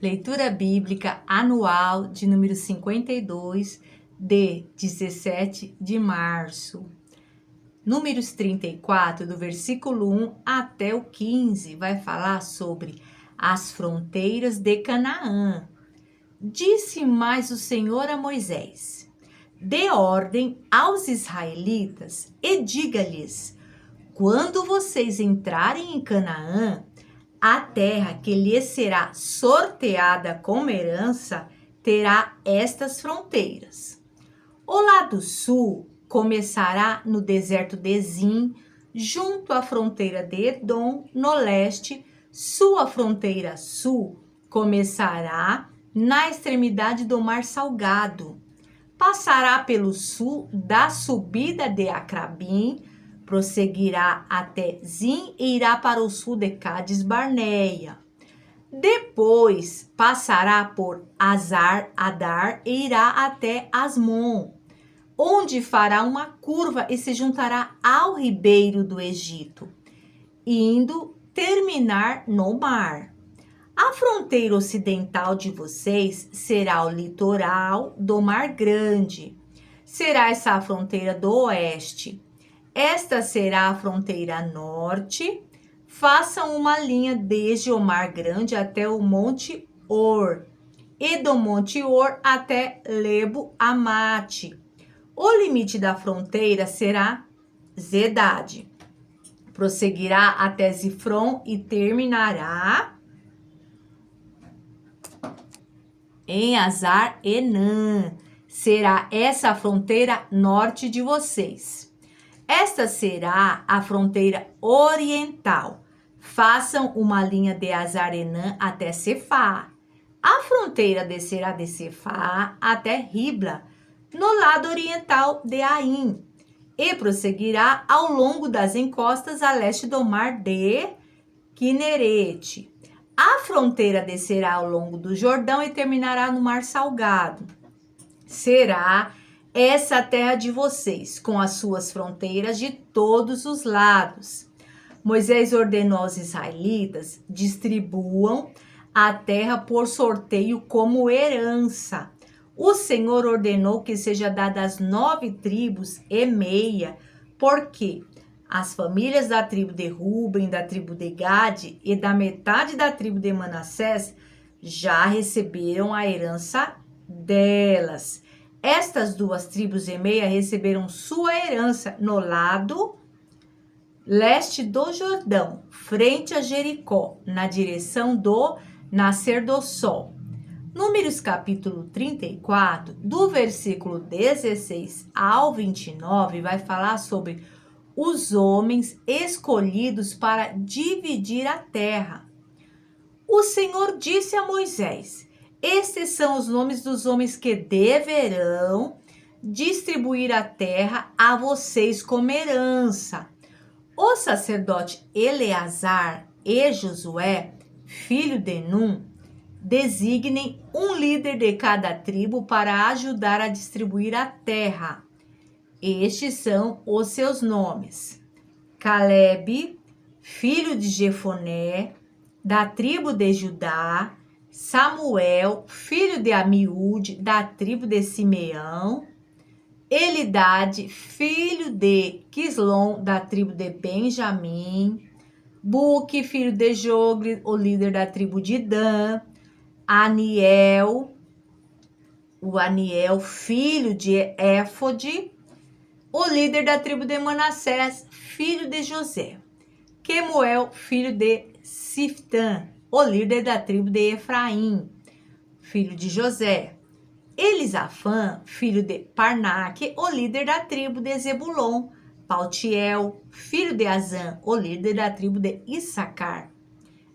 Leitura Bíblica Anual de número 52, de 17 de março. Números 34, do versículo 1 até o 15, vai falar sobre as fronteiras de Canaã. Disse mais o Senhor a Moisés: dê ordem aos israelitas e diga-lhes: quando vocês entrarem em Canaã, a terra que lhes será sorteada como herança terá estas fronteiras. O lado sul começará no deserto de Zin, junto à fronteira de Edom, no leste. Sua fronteira sul começará na extremidade do Mar Salgado. Passará pelo sul da subida de Acrabim, prosseguirá até Zin e irá para o sul de Cádiz Barneia. Depois passará por Azar Adar e irá até Asmon, onde fará uma curva e se juntará ao ribeiro do Egito, indo terminar no mar. A fronteira ocidental de vocês será o litoral do Mar Grande. Será essa a fronteira do oeste. Esta será a fronteira norte. Façam uma linha desde o Mar Grande até o Monte Or e do Monte Or até Lebo Amate. O limite da fronteira será Zedade. Prosseguirá até Zifron e terminará em Azar Enã. Será essa a fronteira norte de vocês. Esta será a fronteira oriental. Façam uma linha de Azar Enã até Cefá. A fronteira descerá de Cefá até Ribla, no lado oriental de Aim, e prosseguirá ao longo das encostas a leste do mar de Quinerete. A fronteira descerá ao longo do Jordão e terminará no Mar Salgado. Será essa a terra de vocês, com as suas fronteiras de todos os lados. Moisés ordenou aos israelitas: distribuam a terra por sorteio como herança. O Senhor ordenou que seja dada às 9 tribos e meia, porque as famílias da tribo de Ruben, da tribo de Gade e da metade da tribo de Manassés já receberam a herança delas. Estas 2 tribos e meia receberam sua herança no lado leste do Jordão, frente a Jericó, na direção do nascer do sol. Números capítulo 34, do versículo 16 ao 29, vai falar sobre os homens escolhidos para dividir a terra. O Senhor disse a Moisés: estes são os nomes dos homens que deverão distribuir a terra a vocês como herança. O sacerdote Eleazar e Josué, filho de Num, designem um líder de cada tribo para ajudar a distribuir a terra. Estes são os seus nomes: Calebe, filho de Jefoné, da tribo de Judá; Samuel, filho de Amiúde, da tribo de Simeão; Elidade, filho de Quislom, da tribo de Benjamim; Buque, filho de Jogli, o líder da tribo de Dan; Aniel, filho de Éfode, o líder da tribo de Manassés, filho de José; Quemuel, filho de Siftã, o líder da tribo de Efraim, filho de José; Elisafã, filho de Parnaque, o líder da tribo de Zebulon; Paltiel, filho de Azã, o líder da tribo de Issacar;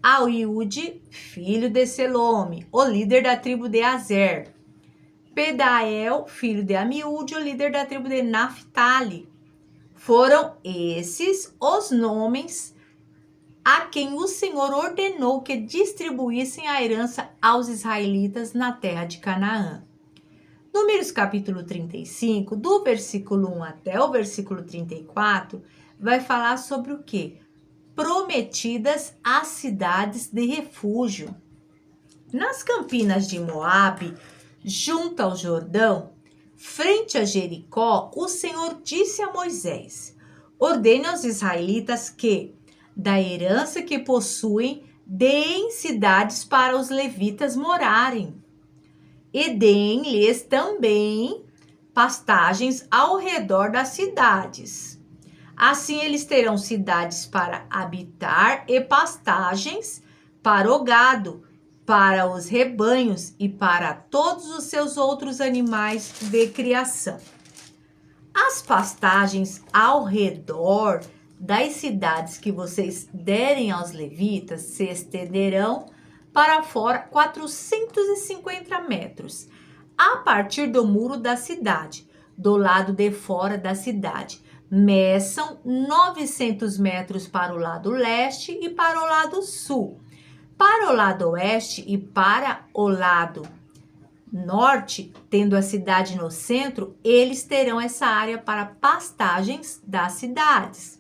Auiúde, filho de Selome, o líder da tribo de Azer; Pedael, filho de Amiúde, o líder da tribo de Naphtali. Foram esses os nomes a quem o Senhor ordenou que distribuíssem a herança aos israelitas na terra de Canaã. Números capítulo 35, do versículo 1 até o versículo 34, vai falar sobre o quê? Prometidas as cidades de refúgio. Nas campinas de Moabe, junto ao Jordão, frente a Jericó, o Senhor disse a Moisés: ordene aos israelitas que, da herança que possuem, deem cidades para os levitas morarem. E deem-lhes também pastagens ao redor das cidades. Assim eles terão cidades para habitar e pastagens para o gado, para os rebanhos e para todos os seus outros animais de criação. As pastagens ao redor das cidades que vocês derem aos levitas se estenderão para fora 450 metros, a partir do muro da cidade, do lado de fora da cidade. Meçam 900 metros para o lado leste e para o lado sul. Para o lado oeste e para o lado norte, tendo a cidade no centro, eles terão essa área para pastagens das cidades.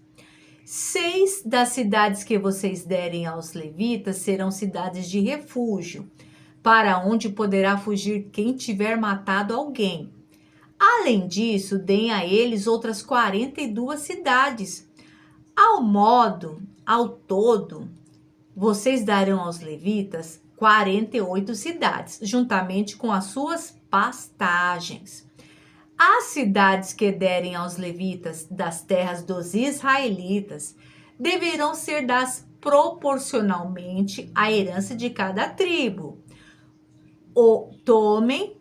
6 das cidades que vocês derem aos levitas serão cidades de refúgio, para onde poderá fugir quem tiver matado alguém. Além disso, deem a eles outras 42 cidades. Ao todo, vocês darão aos levitas 48 cidades, juntamente com as suas pastagens. As cidades que derem aos levitas das terras dos israelitas deverão ser dadas proporcionalmente à herança de cada tribo. Tomem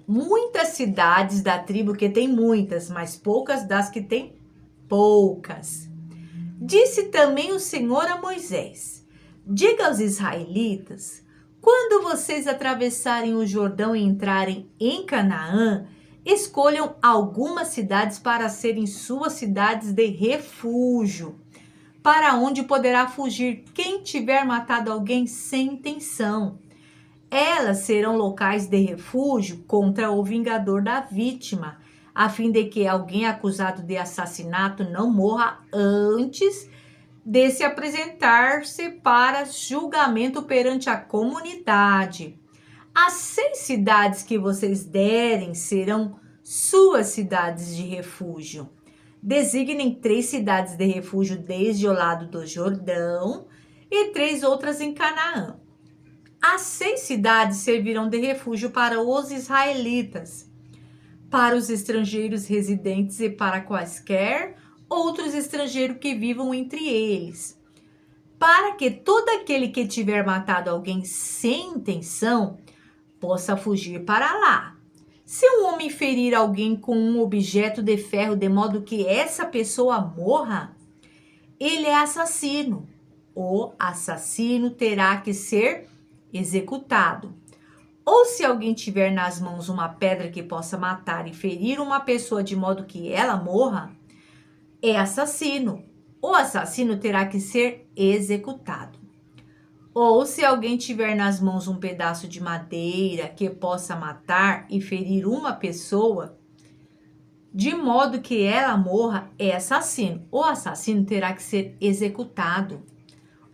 muitas cidades da tribo que tem muitas, mas poucas das que tem poucas. Disse também o Senhor a Moisés: diga aos israelitas, quando vocês atravessarem o Jordão e entrarem em Canaã, escolham algumas cidades para serem suas cidades de refúgio, para onde poderá fugir quem tiver matado alguém sem intenção. Elas serão locais de refúgio contra o vingador da vítima, a fim de que alguém acusado de assassinato não morra antes de se apresentar-se para julgamento perante a comunidade. As 6 cidades que vocês derem serão suas cidades de refúgio. Designem 3 cidades de refúgio desde o lado do Jordão e 3 outras em Canaã. As 6 cidades servirão de refúgio para os israelitas, para os estrangeiros residentes e para quaisquer outros estrangeiros que vivam entre eles, para que todo aquele que tiver matado alguém sem intenção possa fugir para lá. Se um homem ferir alguém com um objeto de ferro de modo que essa pessoa morra, ele é assassino. O assassino terá que ser executado. Ou se alguém tiver nas mãos uma pedra que possa matar e ferir uma pessoa de modo que ela morra, é assassino. O assassino terá que ser executado. Ou se alguém tiver nas mãos um pedaço de madeira que possa matar e ferir uma pessoa, de modo que ela morra, é assassino. O assassino terá que ser executado.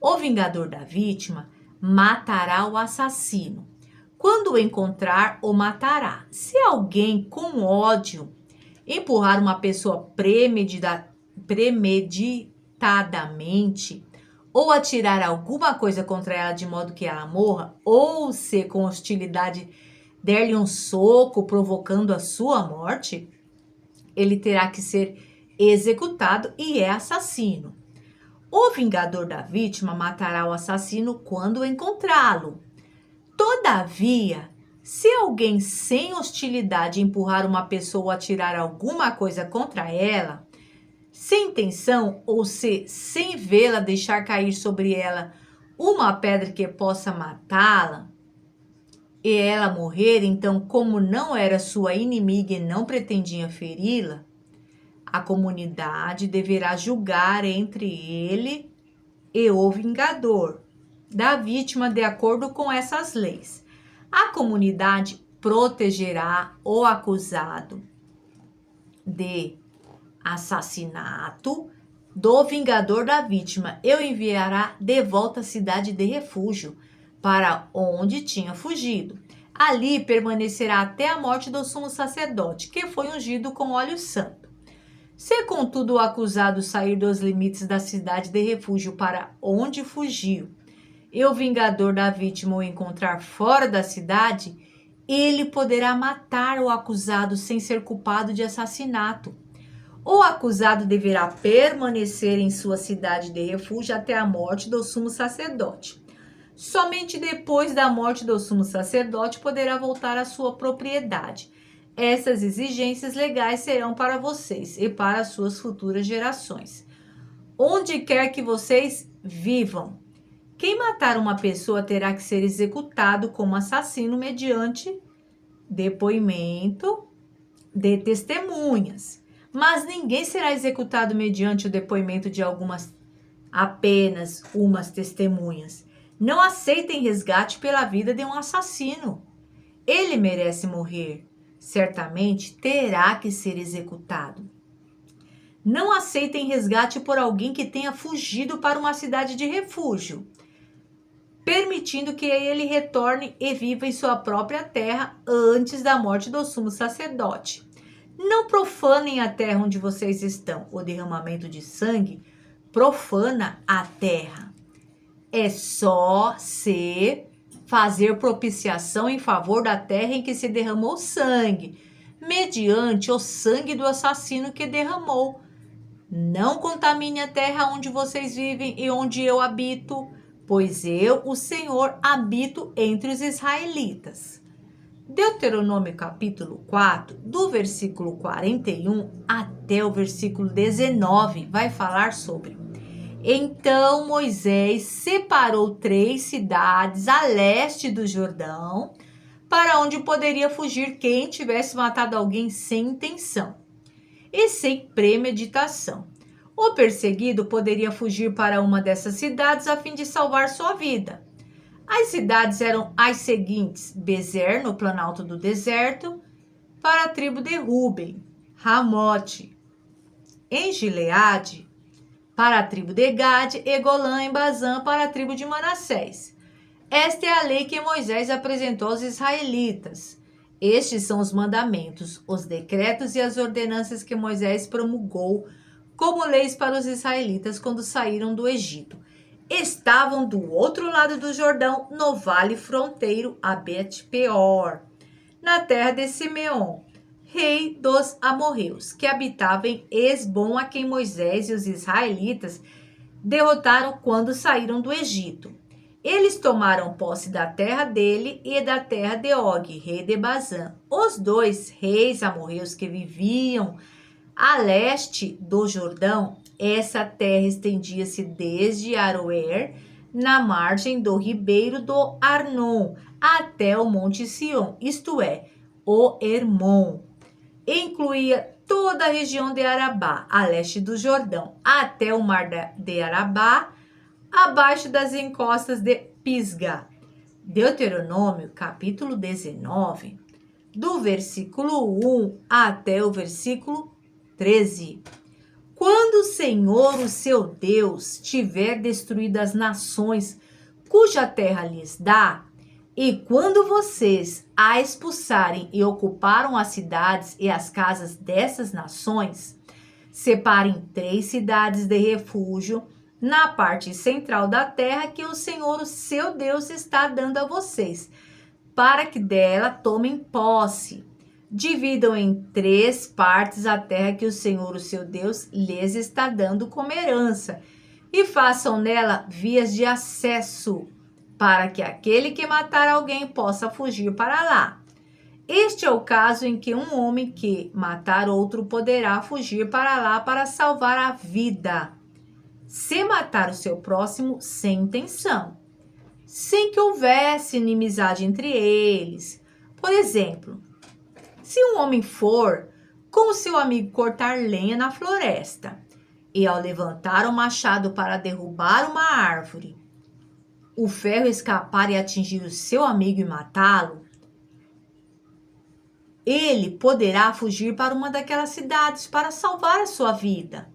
O vingador da vítima matará o assassino. Quando o encontrar, o matará. Se alguém com ódio empurrar uma pessoa premeditadamente ou atirar alguma coisa contra ela de modo que ela morra, ou se com hostilidade der-lhe um soco provocando a sua morte, ele terá que ser executado e é assassino. O vingador da vítima matará o assassino quando encontrá-lo. Todavia, se alguém sem hostilidade empurrar uma pessoa ou atirar alguma coisa contra ela, sem intenção ou se sem vê-la deixar cair sobre ela uma pedra que possa matá-la, e ela morrer, então, como não era sua inimiga e não pretendia feri-la, a comunidade deverá julgar entre ele e o vingador da vítima de acordo com essas leis. A comunidade protegerá o acusado de assassinato do vingador da vítima e o enviará de volta à cidade de refúgio para onde tinha fugido. Ali permanecerá até a morte do sumo sacerdote, que foi ungido com óleo santo. Se, contudo, o acusado sair dos limites da cidade de refúgio para onde fugiu, e o vingador da vítima o encontrar fora da cidade, ele poderá matar o acusado sem ser culpado de assassinato. O acusado deverá permanecer em sua cidade de refúgio até a morte do sumo sacerdote. Somente depois da morte do sumo sacerdote poderá voltar à sua propriedade. Essas exigências legais serão para vocês e para as suas futuras gerações. Onde quer que vocês vivam, quem matar uma pessoa terá que ser executado como assassino mediante depoimento de testemunhas. Mas ninguém será executado mediante o depoimento de apenas umas testemunhas. Não aceitem resgate pela vida de um assassino. Ele merece morrer. Certamente terá que ser executado. Não aceitem resgate por alguém que tenha fugido para uma cidade de refúgio, permitindo que ele retorne e viva em sua própria terra antes da morte do sumo sacerdote. Não profanem a terra onde vocês estão. O derramamento de sangue profana a terra. É só se fazer propiciação em favor da terra em que se derramou sangue, mediante o sangue do assassino que derramou. Não contamine a terra onde vocês vivem e onde eu habito, pois eu, o Senhor, habito entre os israelitas. Deuteronômio capítulo 4, do versículo 41 até o versículo 19, vai falar sobre: Então Moisés separou 3 cidades a leste do Jordão, para onde poderia fugir quem tivesse matado alguém sem intenção e sem premeditação. O perseguido poderia fugir para uma dessas cidades a fim de salvar sua vida. As cidades eram as seguintes: Bezer, no planalto do deserto, para a tribo de Ruben; Ramote, em Gileade, para a tribo de Gade; e Golã, em Bazã, para a tribo de Manassés. Esta é a lei que Moisés apresentou aos israelitas. Estes são os mandamentos, os decretos e as ordenanças que Moisés promulgou como leis para os israelitas quando saíram do Egito. Estavam do outro lado do Jordão, no vale fronteiro a Bet-peor, na terra de Simeon, rei dos amorreus, que habitava em Esbom, a quem Moisés e os israelitas derrotaram quando saíram do Egito. Eles tomaram posse da terra dele e da terra de Og, rei de Bazã. Os 2 reis amorreus que viviam a leste do Jordão. Essa terra estendia-se desde Aroer, na margem do ribeiro do Arnon, até o monte Sião, isto é, o Hermon. Incluía toda a região de Arabá, a leste do Jordão, até o mar de Arabá, abaixo das encostas de Pisga. Deuteronômio, capítulo 19, do versículo 1 até o versículo 13. Quando o Senhor, o seu Deus, tiver destruído as nações cuja terra lhes dá, e quando vocês a expulsarem e ocuparam as cidades e as casas dessas nações, separem 3 cidades de refúgio na parte central da terra que o Senhor, o seu Deus, está dando a vocês, para que dela tomem posse. Dividam em 3 partes a terra que o Senhor, o seu Deus, lhes está dando como herança, e façam nela vias de acesso, para que aquele que matar alguém possa fugir para lá. Este é o caso em que um homem que matar outro poderá fugir para lá para salvar a vida, se matar o seu próximo sem intenção, sem que houvesse inimizade entre eles. Por exemplo, se um homem for com o seu amigo cortar lenha na floresta, e ao levantar o machado para derrubar uma árvore, o ferro escapar e atingir o seu amigo e matá-lo, ele poderá fugir para uma daquelas cidades para salvar a sua vida.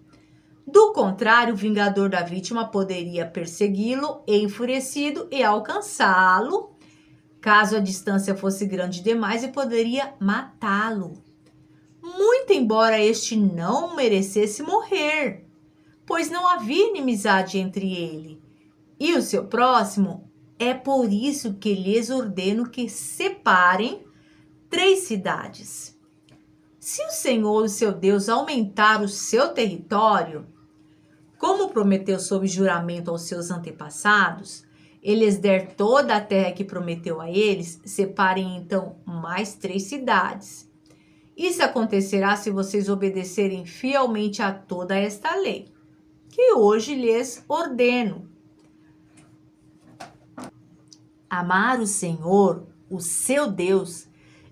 Do contrário, o vingador da vítima poderia persegui-lo, enfurecido, e alcançá-lo, caso a distância fosse grande demais, e poderia matá-lo. Muito embora este não merecesse morrer, pois não havia inimizade entre ele e o seu próximo. É por isso que lhes ordeno que separem 3 cidades. Se o Senhor, o seu Deus, aumentar o seu território, como prometeu sob juramento aos seus antepassados, eles der toda a terra que prometeu a eles, separem então mais 3 cidades. Isso acontecerá se vocês obedecerem fielmente a toda esta lei, que hoje lhes ordeno. Amar o Senhor, o seu Deus,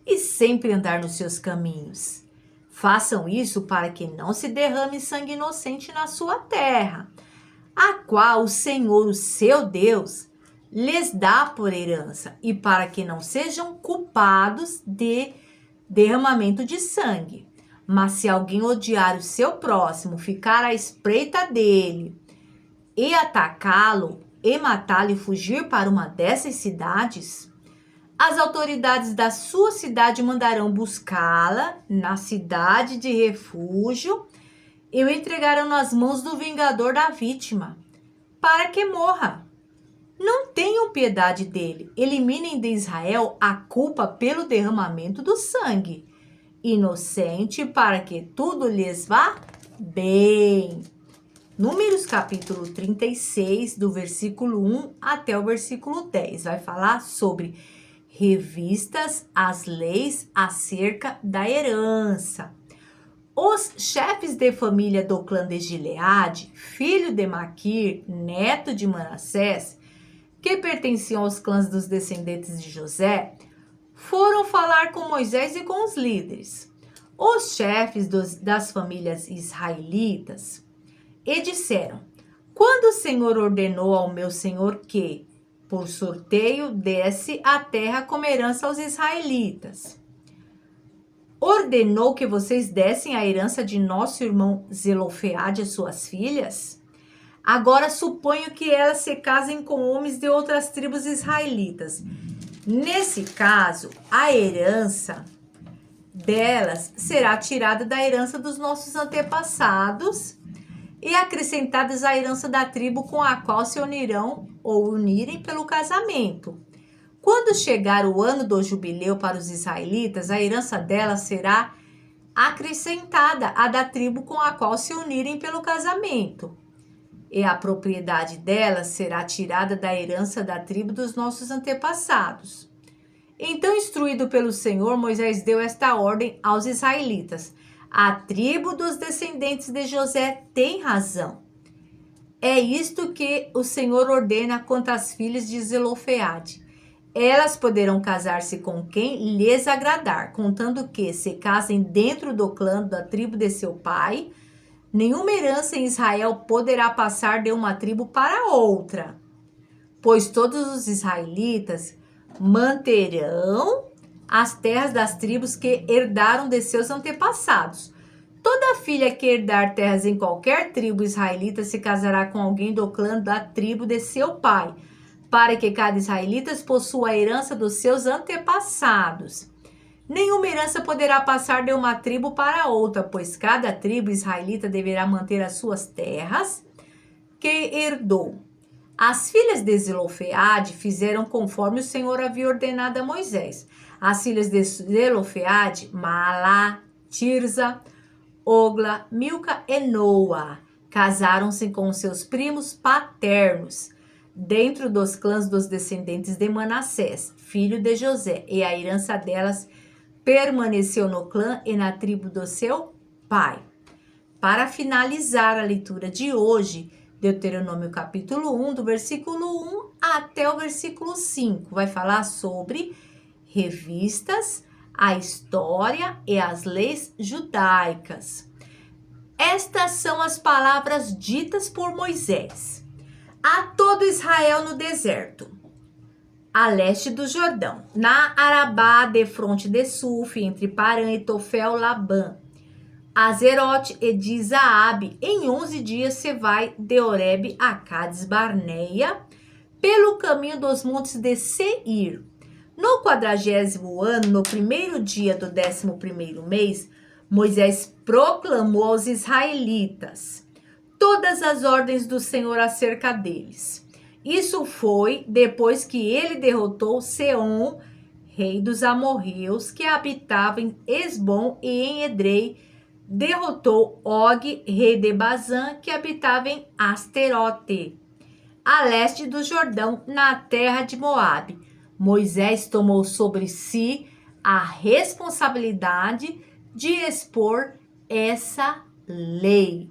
e sempre andar nos seus caminhos. Façam isso para que não se derrame sangue inocente na sua terra, a qual o Senhor, o seu Deus, lhes dá por herança, e para que não sejam culpados de derramamento de sangue. Mas se alguém odiar o seu próximo, ficar à espreita dele e atacá-lo, e matá-lo e fugir para uma dessas cidades, as autoridades da sua cidade mandarão buscá-la na cidade de refúgio e o entregarão nas mãos do vingador da vítima, para que morra. Não tenham piedade dele. Eliminem de Israel a culpa pelo derramamento do sangue inocente, para que tudo lhes vá bem. Números capítulo 36, do versículo 1 até o versículo 10, vai falar sobre revistas as leis acerca da herança. Os chefes de família do clã de Gileade, filho de Maquir, neto de Manassés, que pertenciam aos clãs dos descendentes de José, foram falar com Moisés e com os líderes, os chefes das famílias israelitas, e disseram: quando o Senhor ordenou ao meu senhor que, por sorteio, desse a terra como herança aos israelitas, ordenou que vocês dessem a herança de nosso irmão Zelofeade às suas filhas? Agora suponho que elas se casem com homens de outras tribos israelitas. Nesse caso, a herança delas será tirada da herança dos nossos antepassados e acrescentadas à herança da tribo com a qual se unirão ou unirem pelo casamento. Quando chegar o ano do jubileu para os israelitas, a herança delas será acrescentada à da tribo com a qual se unirem pelo casamento, e a propriedade delas será tirada da herança da tribo dos nossos antepassados. Então, instruído pelo Senhor, Moisés deu esta ordem aos israelitas: a tribo dos descendentes de José tem razão. É isto que o Senhor ordena quanto às filhas de Zelofeade. Elas poderão casar-se com quem lhes agradar, contanto que se casem dentro do clã da tribo de seu pai. Nenhuma herança em Israel poderá passar de uma tribo para outra, pois todos os israelitas manterão as terras das tribos que herdaram de seus antepassados. Toda filha que herdar terras em qualquer tribo israelita se casará com alguém do clã da tribo de seu pai, para que cada israelita possua a herança dos seus antepassados. Nenhuma herança poderá passar de uma tribo para outra, pois cada tribo israelita deverá manter as suas terras que herdou. As filhas de Zelofeade fizeram conforme o Senhor havia ordenado a Moisés. As filhas de Zelofeade, Malá, Tirza, Ogla, Milca e Noa, casaram-se com seus primos paternos, dentro dos clãs dos descendentes de Manassés, filho de José, e a herança delas permaneceu no clã e na tribo do seu pai. Para finalizar a leitura de hoje, Deuteronômio capítulo 1, do versículo 1 até o versículo 5, vai falar sobre revistas, a história e as leis judaicas. Estas são as palavras ditas por Moisés a todo Israel no deserto, a leste do Jordão, na Arabá, defronte de Suf, entre Parã e Tofel Labã, Azerote e de Zaabe. Em 11 dias você vai de Horebe a Cades Barneia, pelo caminho dos montes de Seir. No 40º ano, no primeiro dia do 11º mês, Moisés proclamou aos israelitas todas as ordens do Senhor acerca deles. Isso foi depois que ele derrotou Seom, rei dos amorreus, que habitava em Esbom, e em Edrei derrotou Og, rei de Bazã, que habitava em Asterote, a leste do Jordão, na terra de Moabe. Moisés tomou sobre si a responsabilidade de expor esta lei.